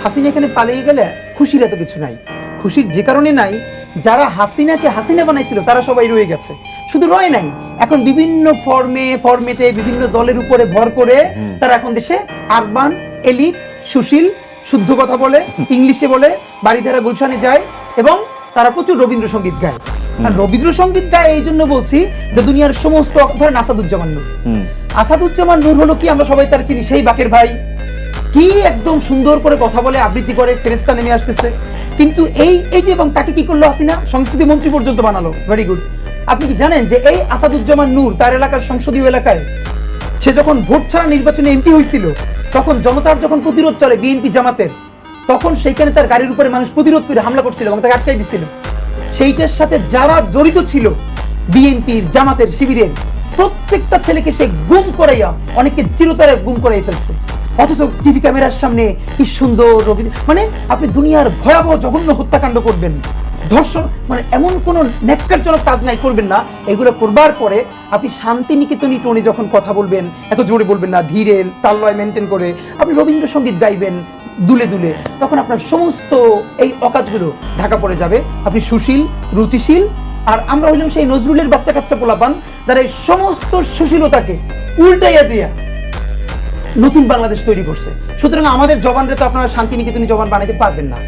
হাসিনা এখানে পালিয়ে গেলে খুশির এত কিছু নাই। খুশির যে কারণে নাই, যারা হাসিনাকে হাসিনা বানাইছিল তারা সবাই রয়ে গেছে, শুধু রয়ে নাই, এখন বিভিন্ন ফরমেটে বিভিন্ন দলের উপরে ভর করে তারা এখন দেশে আরবান, এলিট, সুশীল, শুদ্ধ কথা বলে, ইংলিশে বলে, বাড়িধারা গুলশানে যায় এবং তারা প্রচুর রবীন্দ্রসঙ্গীত গায়। আর রবীন্দ্রসঙ্গীত গায় এই জন্য বলছি যে দুনিয়ার সমস্ত, ধরেন আসাদুজ্জামান নূর, আসাদুজ্জামান নূর হলো কি, আমরা সবাই তার চিনি, সেই বাকের ভাই, কি একদম সুন্দর করে কথা বলে, আবৃত্তি করে, ফেরেশতা নেমে আসতেছে। কিন্তু এই যে, এবং তাকে কি করলো হাসিনা, সংস্কৃতি মন্ত্রী পর্যন্ত বানালো। Very good. আপনি কি জানেন যে এই আসাদুজ্জামান নূর তার এলাকার সংসদীয় এলাকায় সে যখন ভোট ছাড়া নির্বাচনে এমপি হয়েছিল, তখন জনতার যখন প্রতিরোধ চলে বিএনপি জামাতের, তখন সেইখানে তার গাড়ির উপরে মানুষ প্রতিরোধ করে হামলা করছিল এবং তাকে আটকাই দিছিল। সেইটার সাথে যারা জড়িত ছিল বিএনপির, জামাতের, শিবিরের প্রত্যেকটা ছেলেকে সে গুম করাইয়া, অনেককে চিরতরে গুম করাই ফেলছে। অথচ টিভি ক্যামেরার সামনে কি সুন্দর মানে আপনি দুনিয়ার ভয়াবহ জঘন্য হত্যাকাণ্ড করবেন, ধর্ষণ, মানে এমন কোন ন্যাক্কারজনক কাজ নাই করবেন না। এগুলো করবার পরে আপনি শান্তিনিকেতনী টোনে যখন কথা বলবেন, এত জোরে বলবেন না, ধীরে তাললয় মেনটেন করে আপনি রবীন্দ্রসঙ্গীত গাইবেন দুলে দুলে, তখন আপনার সমস্ত এই অকাজগুলো ঢাকা পড়ে যাবে। আপনি সুশীল, রুচিশীল, আর আমরা হইলাম সেই নজরুলের বাচ্চা কাচ্চা পোলাপান যারা এই সমস্ত সুশীলতাকে উল্টাইয়া দিয়া নতুন বাংলাদেশ তৈরি করছে। সুতরাং আমাদের জবানরে তো আপনারা শান্তিনিকেতনী জবান বানাইতে পারবেন না।